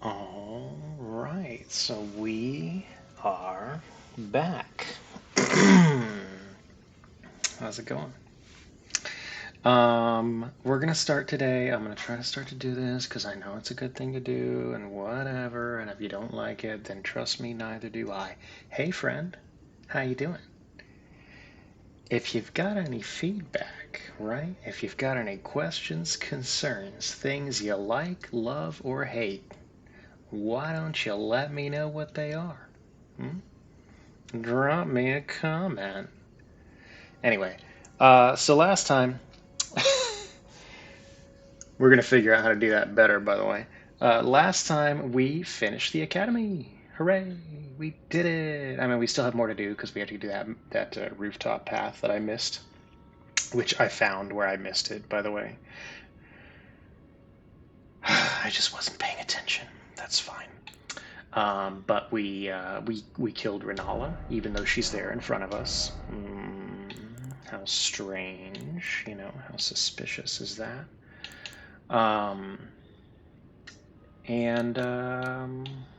All right, so we are back. How's it going? We're gonna start today. I'm gonna try to start to do this because I know it's a good thing to do and whatever. And if you don't like it, then trust me, neither do I. Hey, friend, how you doing? If you've got any feedback, right? If you've got any questions, concerns, things you like, love, or hate, why don't you let me know what they are? Drop me a comment. Anyway, so last time, we're going to figure out how to do that better, by the way. Last time we finished the academy. Hooray! We did it! I mean, we still have more to do because we had to do that rooftop path that I missed, which I found where I missed it, by the way. I just wasn't paying attention. That's fine. But we killed Renala, even though she's there in front of us. How strange, you know, how suspicious is that?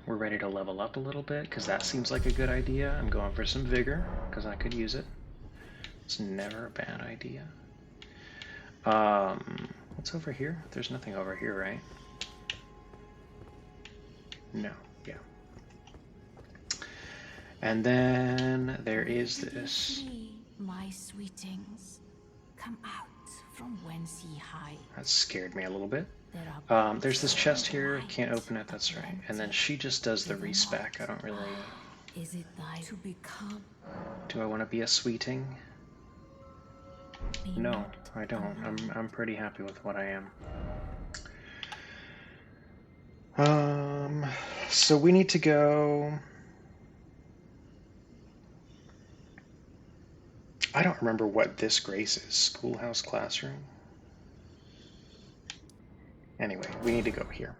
We're ready to level up a little bit, because that seems like a good idea. I'm going for some vigor, because I could use it. It's never a bad idea. What's over here? There's nothing over here, right? No, yeah. And then there is this. My sweetings, come out from whence ye hide. That scared me a little bit. There's this chest here. Can't open it. That's right. And then she just does the respec. I don't really. Is it thy to become? Do I want to be a sweeting? No, I don't. I'm pretty happy with what I am. So we need to go. I don't remember what this grace is. Schoolhouse classroom. Anyway, we need to go here.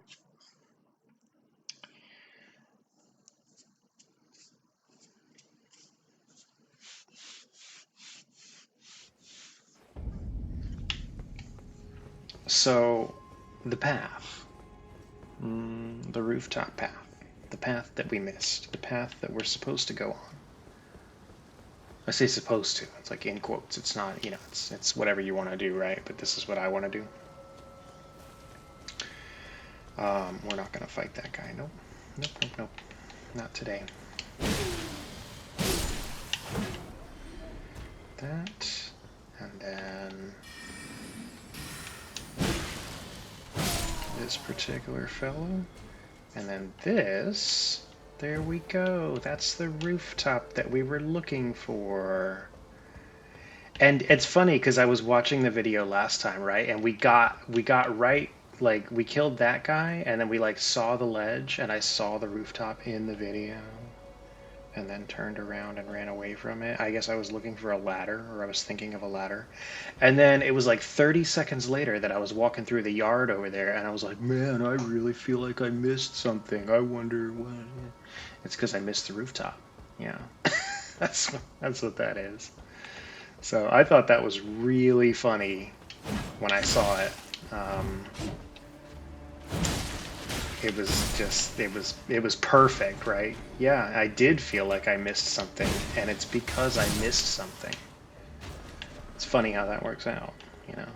So, the path. The rooftop path. The path that we missed. The path that we're supposed to go on. I say supposed to. It's like in quotes. It's not, you know, it's whatever you want to do, right? But this is what I want to do. We're not going to fight that guy. Nope. Nope, nope, nope. Not today. That. And then this particular fellow. And then this. There we go. That's the rooftop that we were looking for. And it's funny because I was watching the video last time, right? And we got right, like we killed that guy, and then we like saw the ledge, and I saw the rooftop in the video, and then turned around and ran away from it. I guess I was looking for a ladder, or I was thinking of a ladder. And then it was like 30 seconds later that I was walking through the yard over there, and I was like, man, I really feel like I missed something. I wonder what. It's because I missed the rooftop. Yeah, that's what that is. So I thought that was really funny when I saw it. It was perfect, right? Yeah, I did feel like I missed something, and it's because I missed something. It's funny how that works out, you know.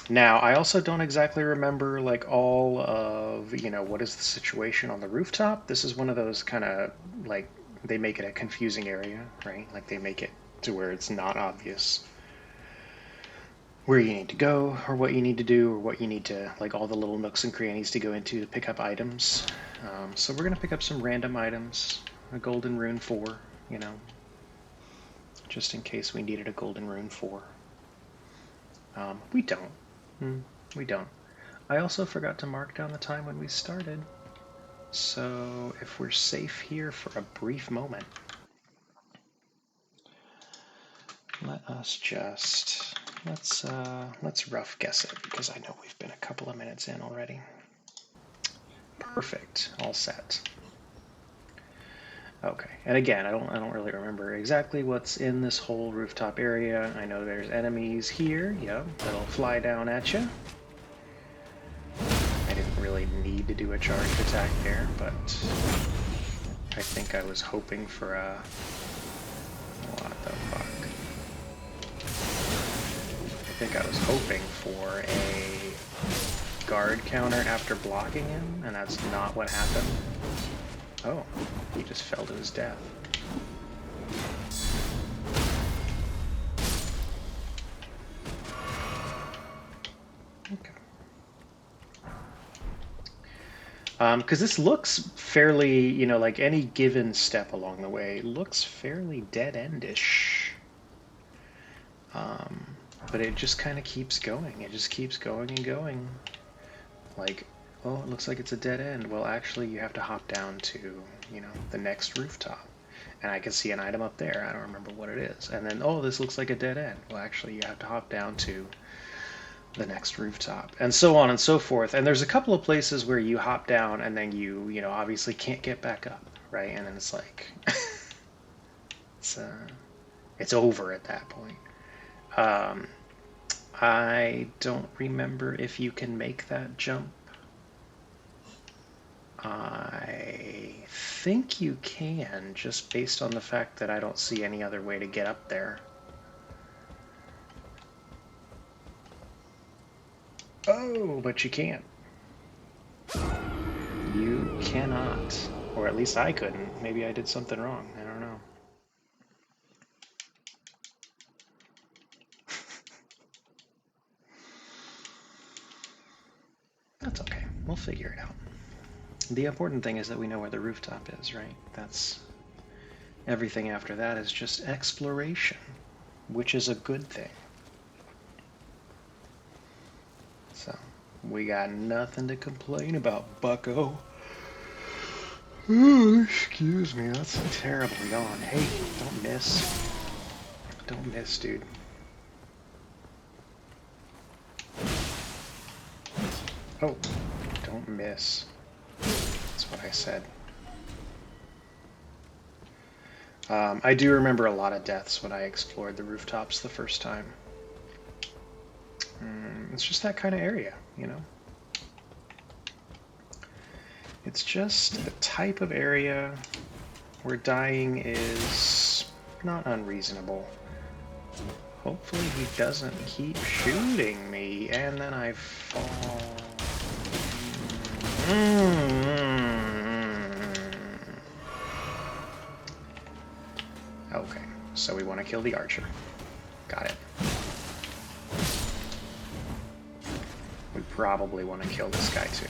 Now, I also don't exactly remember like all of, you know, what is the situation on the rooftop. This is one of those kind of like they make it a confusing area, right? Like they make it to where it's not obvious where you need to go or what you need to do or what you need to, like all the little nooks and crannies to go into to pick up items. So we're going to pick up some random items, a golden rune 4, you know, just in case we needed a golden rune 4. We don't. We don't. I also forgot to mark down the time when we started. So if we're safe here for a brief moment, let us just, let's rough guess it because I know we've been a couple of minutes in already. Perfect, all set. Okay, and again, I don't really remember exactly what's in this whole rooftop area. I know there's enemies here, yep, that'll fly down at you. I didn't really need to do a charged attack there, but I think I was hoping for a... What the fuck? I think I was hoping for a guard counter after blocking him, and that's not what happened. Oh, he just fell to his death. Okay. Because this looks fairly, you know, like any given step along the way, looks fairly dead-endish. But it just kind of keeps going. It just keeps going and going. Like, oh, it looks like it's a dead end. Well, actually, you have to hop down to, you know, the next rooftop. And I can see an item up there. I don't remember what it is. And then, oh, this looks like a dead end. Well, actually, you have to hop down to the next rooftop, and so on and so forth. And there's a couple of places where you hop down and then you know, obviously can't get back up, right? And then it's like, it's over at that point. I don't remember if you can make that jump. I think you can, just based on the fact that I don't see any other way to get up there. Oh, but you can't. You cannot. Or at least I couldn't. Maybe I did something wrong. I don't know. That's okay. We'll figure it out. The important thing is that we know where the rooftop is, right? That's... Everything after that is just exploration, which is a good thing. So, we got nothing to complain about, bucko. Ooh, excuse me, that's a terrible yawn. Hey, don't miss. Don't miss, dude. Oh, don't miss. That's what I said. I do remember a lot of deaths when I explored the rooftops the first time. It's just that kind of area, you know? It's just the type of area where dying is not unreasonable. Hopefully he doesn't keep shooting me, and then I fall. Okay, so we want to kill the archer. Got it. We probably want to kill this guy too.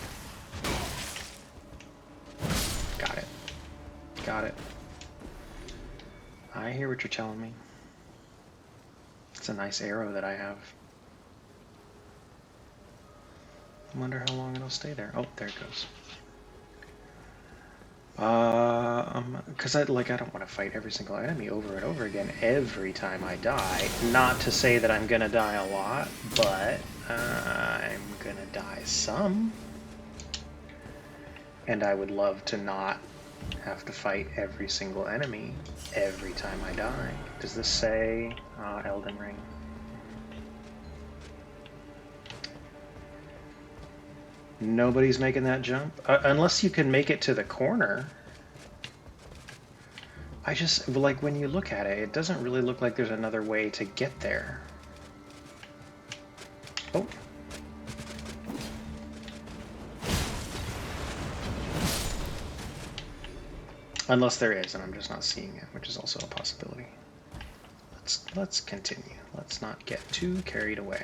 Got it. Got it. I hear what you're telling me. It's a nice arrow that I have. I wonder how long it'll stay there. Oh, there it goes. Because I don't want to fight every single enemy over and over again every time I die. Not to say that I'm gonna die a lot, but I'm gonna die some. And I would love to not have to fight every single enemy every time I die. Does this say Elden Ring? Nobody's making that jump? Unless you can make it to the corner. I just, like, when you look at it, it doesn't really look like there's another way to get there. Oh. Unless there is, and I'm just not seeing it, which is also a possibility. Let's continue. Let's not get too carried away.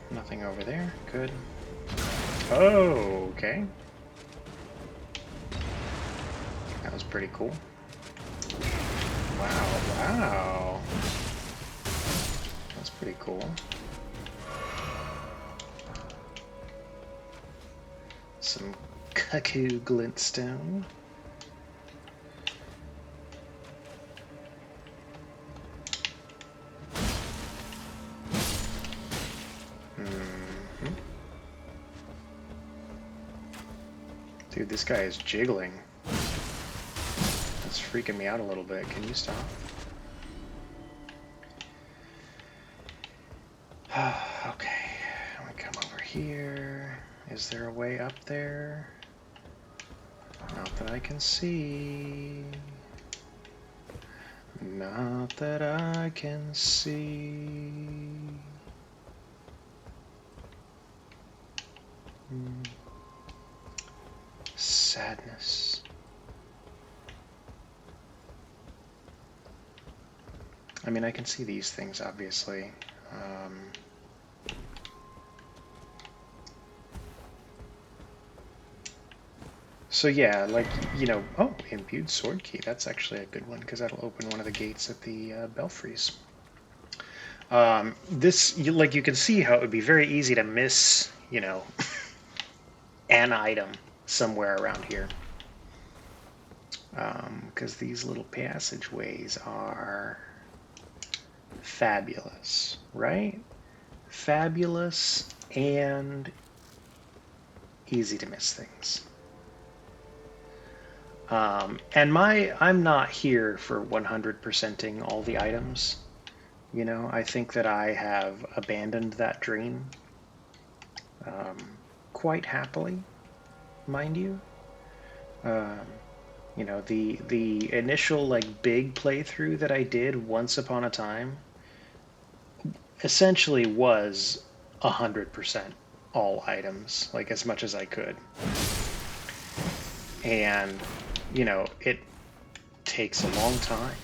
Nothing over there. Good. Oh, okay. That was pretty cool. Wow, wow. That's pretty cool. Some cuckoo glintstone. Dude, this guy is jiggling. That's freaking me out a little bit. Can you stop? Okay, we come over here. here. Is there a way up there? Not that I can see. Not that I can see. Sadness. I mean, I can see these things, obviously. So yeah, like, you know, oh, imbued sword key. That's actually a good one, because that'll open one of the gates at the belfries. Like, you can see how it would be very easy to miss, you know, an item somewhere around here. Because these little passageways are fabulous, right? Fabulous and easy to miss things. And I'm not here for 100%ing all the items. You know, I think that I have abandoned that dream quite happily, mind you. You know, the initial like big playthrough that I did once upon a time essentially was 100% all items, like as much as I could. And, you know, it takes a long time,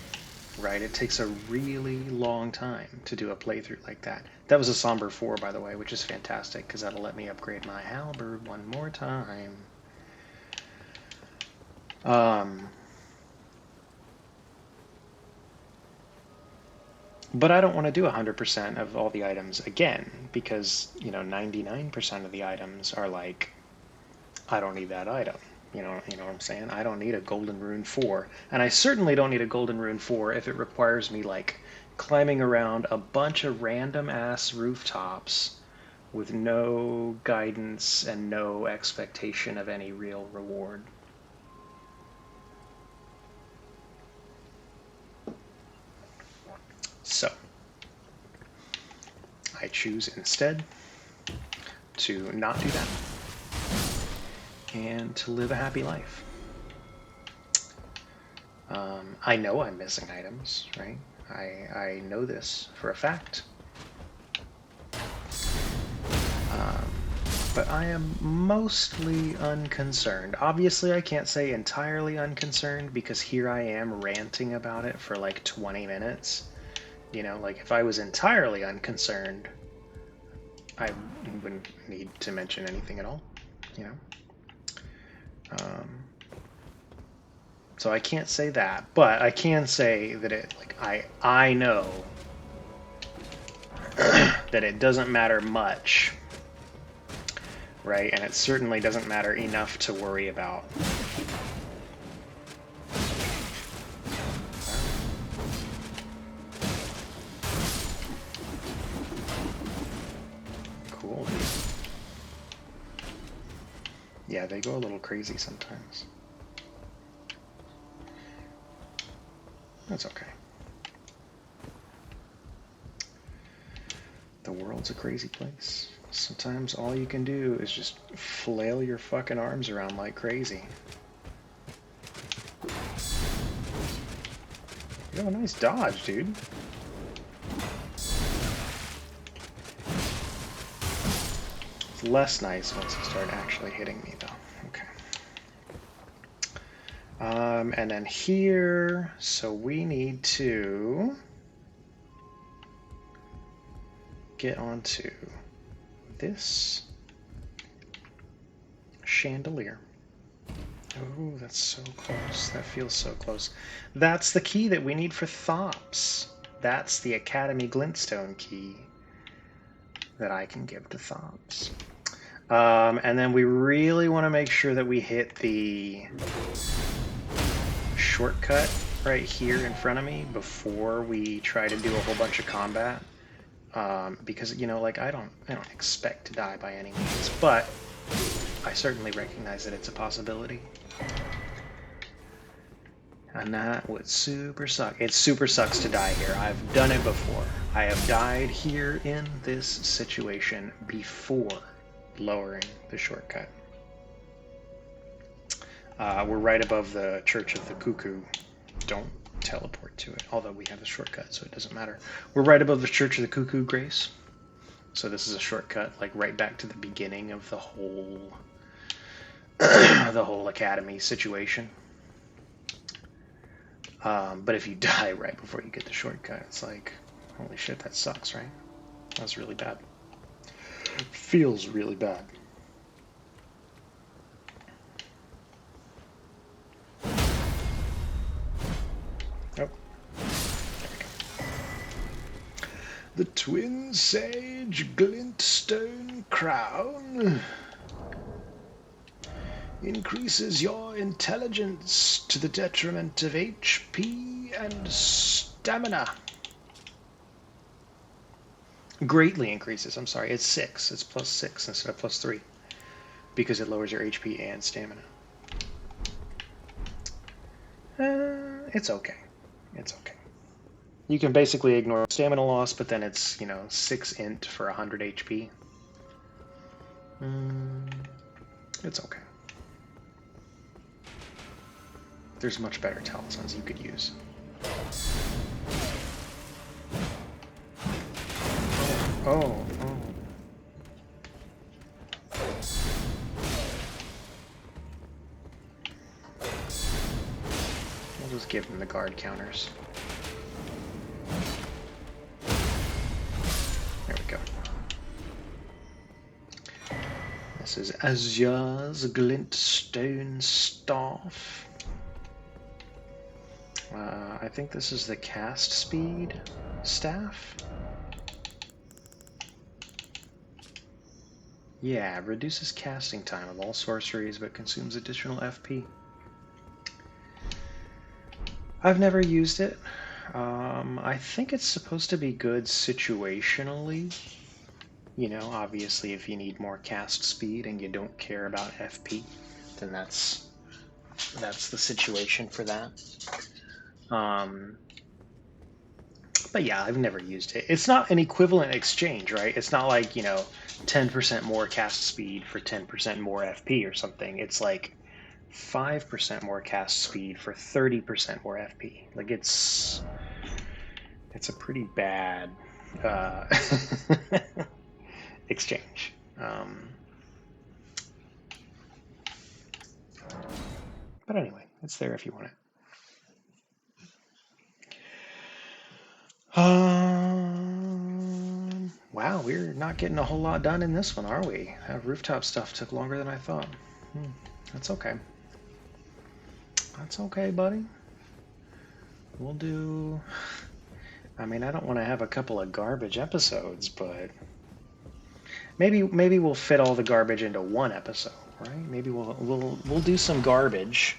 right? It takes a really long time to do a playthrough like that. That was a Somber 4, by the way, which is fantastic, because that'll let me upgrade my Halberd one more time. But I don't want to do 100% of all the items again, because, you know, 99% of the items are like, I don't need that item. You know what I'm saying? I don't need a Golden Rune 4. And I certainly don't need a Golden Rune 4 if it requires me, like, climbing around a bunch of random-ass rooftops with no guidance and no expectation of any real reward. So, I choose instead to not do that and to live a happy life. I know I'm missing items, right? I know this for a fact. But I am mostly unconcerned. Obviously, I can't say entirely unconcerned, because here I am ranting about it for like 20 minutes. You know, like if I was entirely unconcerned, I wouldn't need to mention anything at all, you know? So I can't say that, but I can say that it, like, I know that it doesn't matter much, right? And it certainly doesn't matter enough to worry about. Cool. Yeah, they go a little crazy sometimes. That's okay. The world's a crazy place. Sometimes all you can do is just flail your fucking arms around like crazy. You have a nice dodge, dude. It's less nice once you start actually hitting me, though. Okay. And then here, so we need to get onto this chandelier. Oh, that's so close. That feels so close. That's the key that we need for Thops. That's the Academy Glintstone key that I can give to Thops. And then we really want to make sure that we hit the shortcut right here in front of me before we try to do a whole bunch of combat. Because, you know, like, I don't expect to die by any means, but I certainly recognize that it's a possibility. And that would super suck. It super sucks to die here. I've done it before. I have died here in this situation before. lowering the shortcut. We're right above the Church of the Cuckoo. Don't teleport to it, although we have a shortcut, so it doesn't matter. We're right above the Church of the Cuckoo, Grace. So this is a shortcut, like right back to the beginning of the whole the whole academy situation. But if you die right before you get the shortcut, it's like, holy shit, that sucks, right? That's really bad. Feels really bad. Oh, there we go. The Twin Sage Glintstone Crown increases your intelligence to the detriment of HP and stamina. Greatly increases, I'm sorry, it's 6. It's +6 instead of +3 because it lowers your HP and stamina. It's okay. It's okay. You can basically ignore stamina loss, but then it's, 6 int for 100 HP. It's okay. There's much better talismans you could use. Oh. We'll just give them the guard counters. There we go. This is Azur's Glintstone Staff. I think this is the cast speed staff. Yeah, reduces casting time of all sorceries, but consumes additional FP. I've never used it. I think it's supposed to be good situationally. Obviously if you need more cast speed and you don't care about FP, then that's the situation for that. But yeah, I've never used it. It's not an equivalent exchange, right? It's not like, 10% more cast speed for 10% more FP or something. It's like 5% more cast speed for 30% more FP. Like it's a pretty bad exchange. But anyway, it's there if you want it. Wow, we're not getting a whole lot done in this one, are we? That rooftop stuff took longer than I thought. That's okay. That's okay, buddy. We'll do... I mean, I don't want to have a couple of garbage episodes, but maybe we'll fit all the garbage into one episode, right? Maybe we'll do some garbage.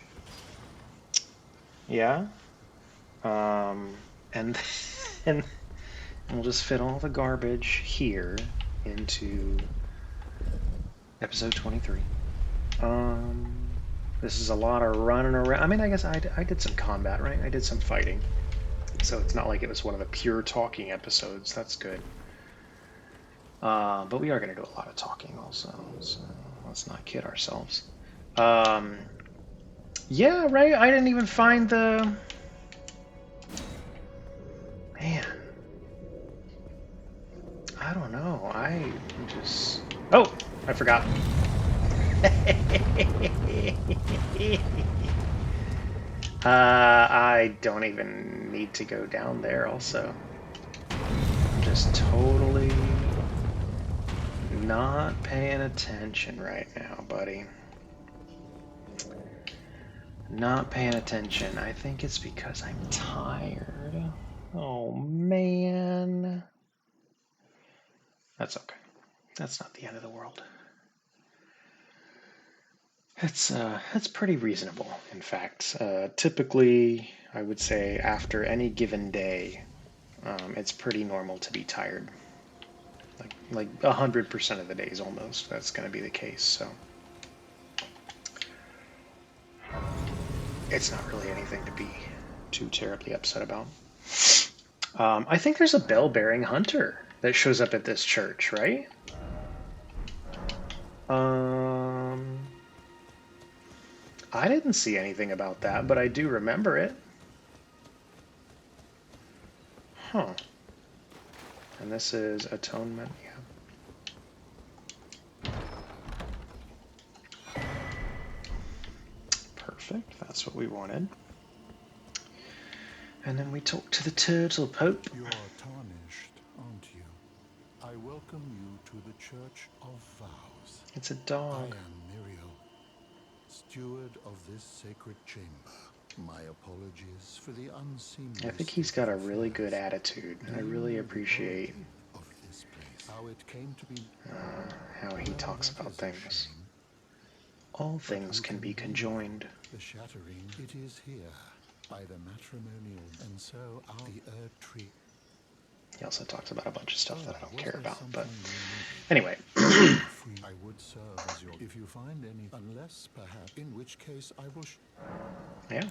Yeah. And we'll just fit all the garbage here into episode 23. This is a lot of running around. I mean, I guess I did some combat, right? I did some fighting. So it's not like it was one of the pure talking episodes. That's good. But we are going to do a lot of talking also. So let's not kid ourselves. Yeah, right? I didn't even find the... Man. I don't know. I just... Oh! I forgot. I don't even need to go down there also. I'm just totally not paying attention right now, buddy. Not paying attention. I think it's because I'm tired. Oh, man. That's okay. That's not the end of the world. That's pretty reasonable, in fact. Typically, I would say after any given day, it's pretty normal to be tired. Like 100% of the days almost, that's going to be the case, so. It's not really anything to be too terribly upset about. I think there's a bell-bearing hunter that shows up at this church, right? Um, I didn't see anything about that, but I do remember it. Huh. And this is atonement, yeah. Perfect, that's what we wanted. And then we talk to the Turtle Pope. You're tarnished, aren't you? I welcome you to the Church of Vows. It's a I dog. am Miriel, steward of this sacred chamber. My apologies for the unseemly I think he's state got a of really good affairs. attitude. Do I you really know the appreciate origin of this place? How it came to be? how he Well, talks that about is a things. shame. All But things who can be blame you? conjoined. The shattering, it is here, by the matrimonial, and so our the Erd tree. He also talks about a bunch of stuff that I don't Was care there about. But something you needed? anyway, I would serve as your. If you find any, unless perhaps, in which case I will. yeah.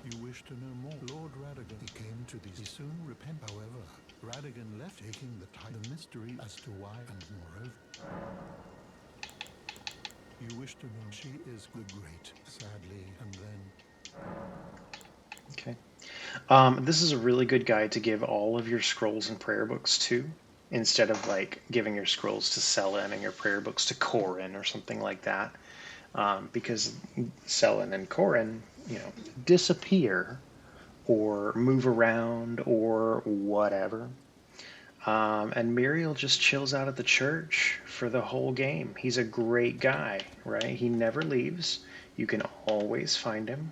You wish to know more? Lord Radigan, he came to these. He soon repent. However, Radigan left, taking the time. The mystery as to why, and moreover, you wish to know. She is the great, sadly, and then. Okay. This is a really good guide to give all of your scrolls and prayer books to, instead of like giving your scrolls to Selen and your prayer books to Corin or something like that. Because Selen and Corin, disappear or move around or whatever. And Miriel just chills out at the church for the whole game. He's a great guy, right? He never leaves. You can always find him.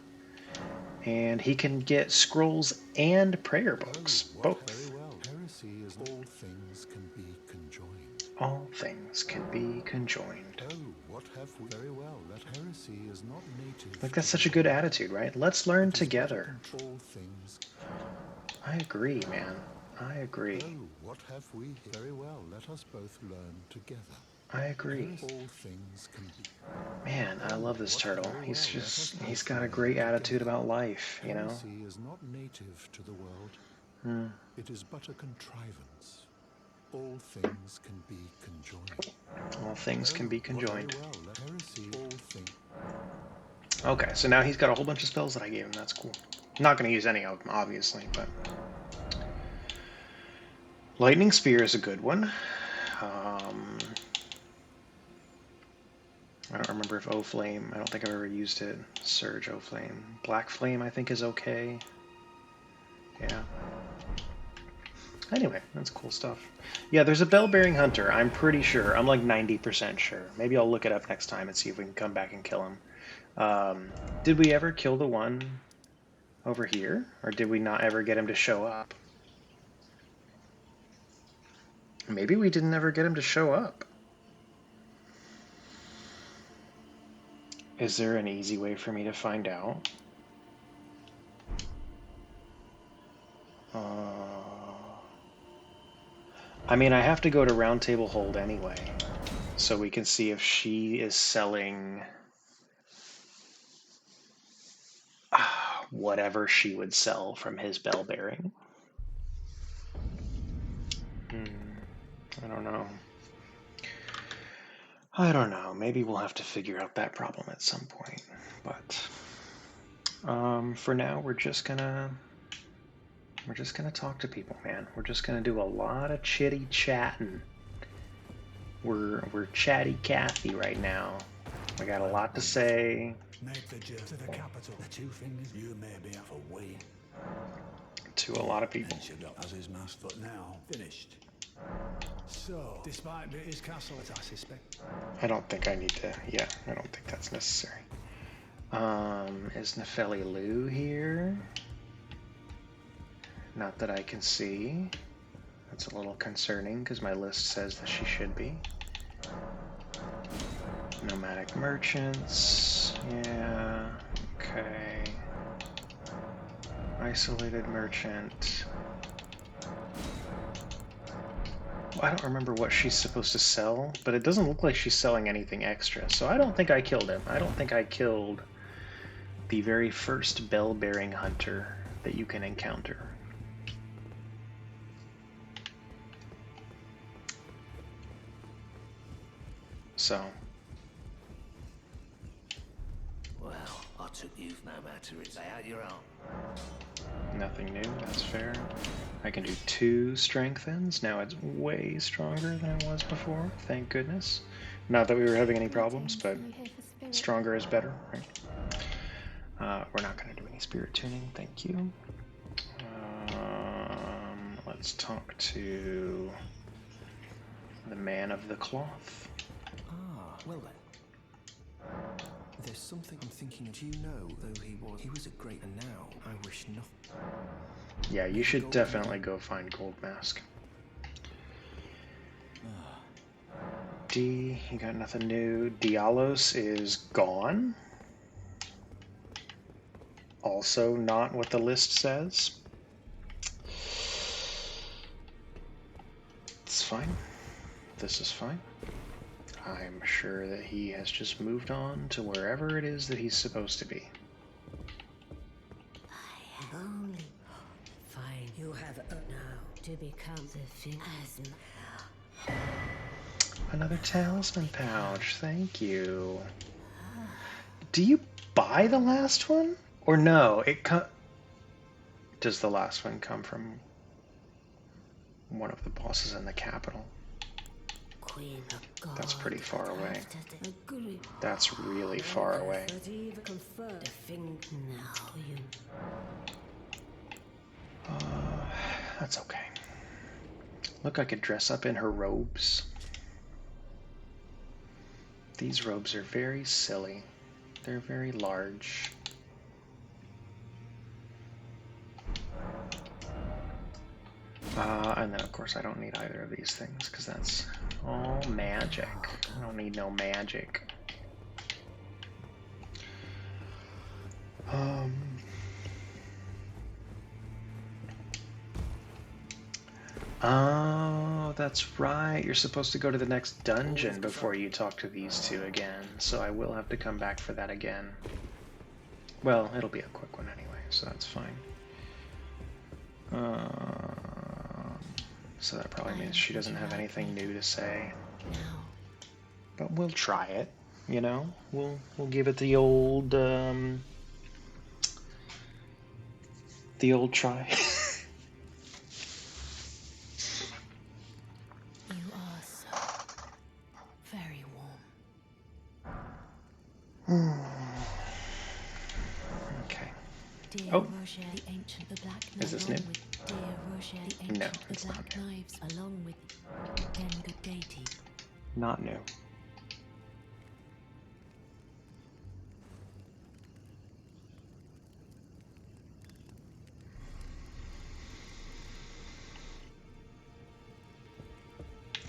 And he can get scrolls and prayer books, Very both. well. Heresy is all things can be conjoined. All things can be conjoined. Oh, what have we? Very well. That heresy is not native. Like, that's to such the a good world. attitude, right? Let's learn It is but a together. control things. I agree, man. I agree. Oh, what have we? Very well. Let us both learn together. I agree. All things can be. Man, I love this turtle. Very He's well. Let us he's both got a learn great attitude together. about life, you know? Heresy is not native to the world. Hmm. It is but a contrivance. All things can be conjoined. All things can be conjoined. Very well. Let heresy all things. Okay, so now he's got a whole bunch of spells that I gave him. That's cool. I'm not going to use any of them, obviously, but... Lightning Spear is a good one. I don't remember if O-Flame, I don't think I've ever used it. Surge O-Flame. Black Flame I think is okay. Yeah. Anyway, that's cool stuff. Yeah, there's a Bell-Bearing Hunter, I'm pretty sure. I'm like 90% sure. Maybe I'll look it up next time and see if we can come back and kill him. Did we ever kill the one over here? Or did we not ever get him to show up? Maybe we didn't ever get him to show up. Is there an easy way for me to find out? I mean, I have to go to Roundtable Hold anyway, so we can see if she is selling whatever she would sell from his bell bearing. I don't know. I don't know. Maybe we'll have to figure out that problem at some point. But for now, we're just gonna talk to people, man. We're just gonna do a lot of chitty chatting. We're chatty Cathy right now. We got a lot to say. Make the journey to the capital. The two things you may be half away. To a lot of people. As his master, but now finished. So, despite his castle, as I suspect. I don't think I need to. Yeah, I don't think that's necessary. Is Nefeli Lou here? Not that I can see. That's a little concerning because my list says that she should be. Nomadic merchants. Yeah. Okay. Isolated merchant. Well, I don't remember what she's supposed to sell, but it doesn't look like she's selling anything extra. So I don't think I killed him. I don't think I killed the very first bell-bearing hunter that you can encounter. So, Well, I took you no matter it's out your own. nothing new, that's fair. I can do 2 strengthens. Now it's way stronger than it was before, thank goodness. Not that we were having any problems, but stronger is better, right? We're not going to do any spirit tuning, thank you. Let's talk to the man of the cloth. Ah, well then. There's something I'm thinking of. You know, though he was a great, and now I wish nothing. Yeah, you should definitely go find Gold Mask. D, you got nothing new. Dialos is gone. Also not what the list says. It's fine. This is fine. I'm sure that he has just moved on to wherever it is that he's supposed to be. Only fine. You have now to become the talisman. Another talisman pouch, thank you. Do you buy the last one? Or no, does the last one come from one of the bosses in the capital? Queen of God. That's pretty far away. Agree. That's really far away. But even confer the thing now you. That's okay. Look, I could dress up in her robes. These robes are very silly. They're very large. And then, of course, I don't need either of these things, because that's all magic. I don't need no magic. Oh, that's right. You're supposed to go to the next dungeon before you talk to these two again, so I will have to come back for that again. Well, it'll be a quick one anyway, so that's fine. So that probably means she doesn't have anything new to say. But we'll try it, you know? We'll give it the old try. You are so very warm. Okay. Dear Oh. Roger, the ancient, the black knife. Is this new? Dear Roger, the ancient, No, the it's black not new. knives, along with again good deity. Not new.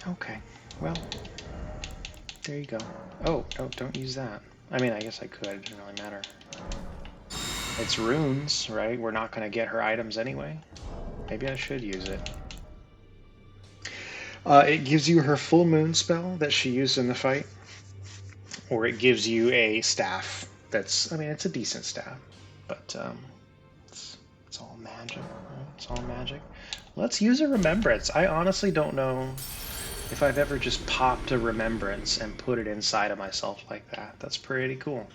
Okay, well, there you go. Oh, no, don't use that. I mean, I guess I could, it doesn't really matter. It's runes, right? We're not going to get her items anyway. Maybe I should use it. It gives you her full moon spell that she used in the fight. Or it gives you a staff that's, I mean, it's a decent staff. But it's all magic, right? It's all magic. Let's use a remembrance. I honestly don't know if I've ever just popped a remembrance and put it inside of myself like that. That's pretty cool.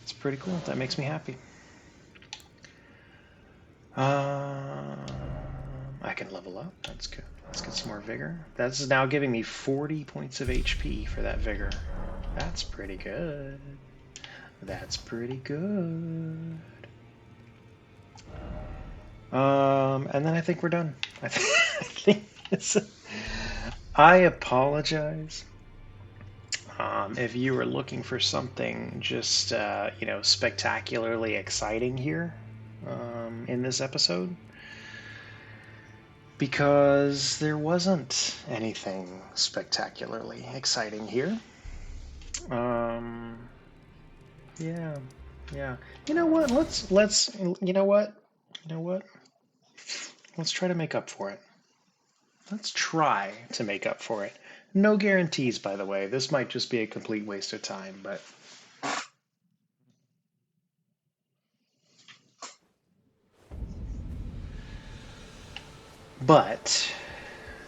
It's pretty cool. That makes me happy. I can level up. That's good. Let's get some more vigor. That's now giving me 40 points of HP for that vigor. That's pretty good. That's pretty good. And then I think we're done. I think it's. I apologize. If you were looking for something just, you know, spectacularly exciting here in this episode, because there wasn't anything spectacularly exciting here. Yeah, yeah. You know what? Let's. You know what? You know what? Let's try to make up for it. Let's try to make up for it. No guarantees, by the way. This might just be a complete waste of time, but...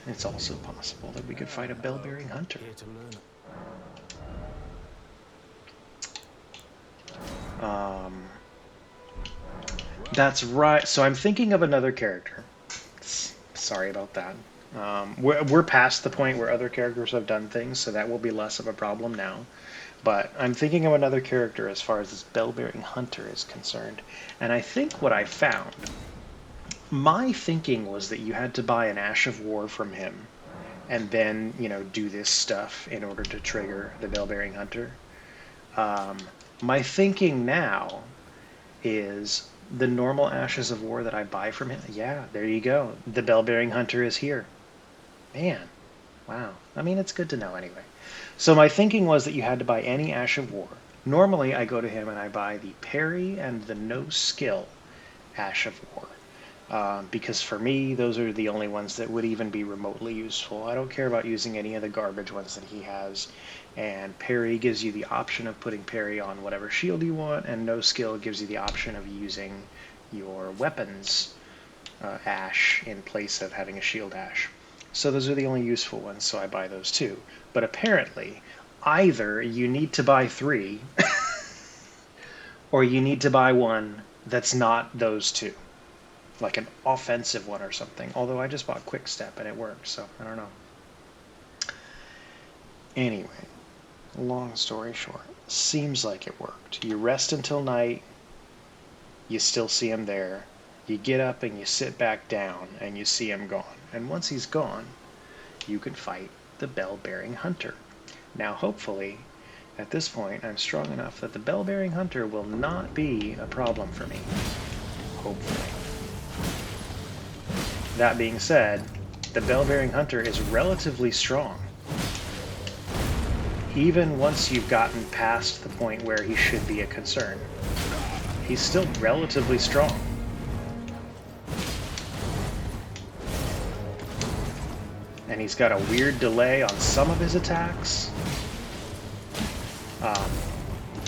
It's also possible that we could fight a bell-bearing hunter. Here to learn. That's right. So I'm thinking of another character. Sorry about that. We're past the point where other characters have done things, so that will be less of a problem now. But I'm thinking of another character as far as this bell-bearing hunter is concerned. And I think what I found, my thinking was that you had to buy an Ash of War from him and then, do this stuff in order to trigger the bell-bearing hunter. My thinking now is the normal Ashes of War that I buy from him. Yeah, there you go. The bell-bearing hunter is here. Man, wow. I mean, it's good to know anyway. So my thinking was that you had to buy any Ash of War. Normally, I go to him and I buy the parry and the no skill Ash of War. Because for me, those are the only ones that would even be remotely useful. I don't care about using any of the garbage ones that he has. And parry gives you the option of putting parry on whatever shield you want, and no skill gives you the option of using your weapons ash in place of having a shield ash. So those are the only useful ones, so I buy those too. But apparently, either you need to buy 3, or you need to buy one that's not those 2. Like an offensive one or something. Although I just bought Quick Step and it worked, so I don't know. Anyway, long story short, seems like it worked. You rest until night, you still see him there. You get up and you sit back down and you see him gone. And once he's gone, you can fight the bell-bearing hunter. Now, hopefully, at this point, I'm strong enough that the bell-bearing hunter will not be a problem for me. Hopefully. That being said, the bell-bearing hunter is relatively strong. Even once you've gotten past the point where he should be a concern, he's still relatively strong. And he's got a weird delay on some of his attacks.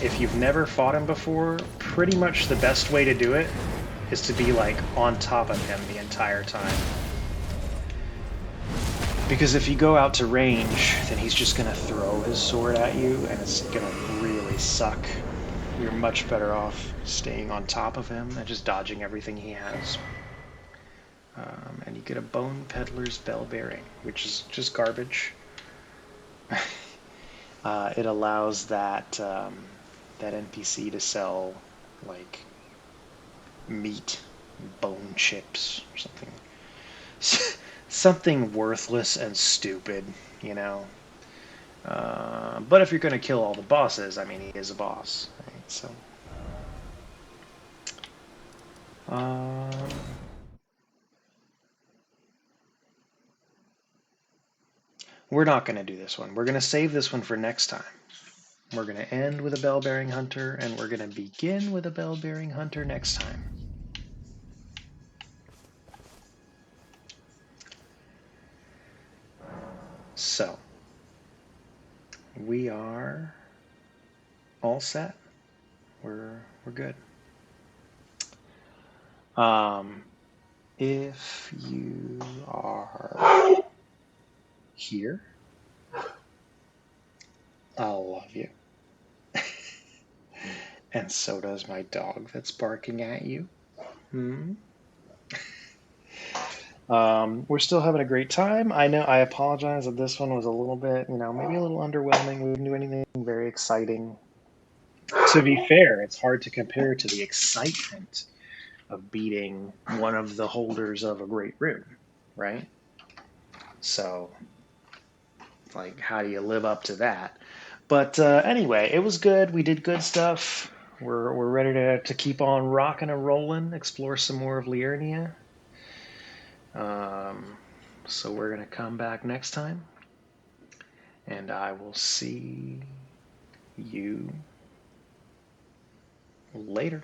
If you've never fought him before, pretty much the best way to do it is to be like on top of him the entire time. Because if you go out to range, then he's just going to throw his sword at you, and it's going to really suck. You're much better off staying on top of him and just dodging everything he has. And you get a Bone Peddler's Bell Bearing, which is just garbage. It allows that NPC to sell, like, meat, bone chips, or something. Something worthless and stupid, you know. But if you're going to kill all the bosses, I mean, he is a boss, right? So, we're not going to do this one. We're going to save this one for next time. We're going to end with a bell-bearing hunter, and we're going to begin with a bell-bearing hunter next time. So, we are all set. We're good. If you are here, I'll love you. And so does my dog that's barking at you. We're still having a great time. I know, I apologize that this one was a little bit, maybe a little underwhelming. We didn't do anything very exciting. To be fair, it's hard to compare to the excitement of beating one of the holders of a great rune, right? So, like, how do you live up to that? But anyway, it was good. We did good stuff. We're ready to keep on rocking and rolling, explore some more of Liurnia. So we're going to come back next time, and I will see you later.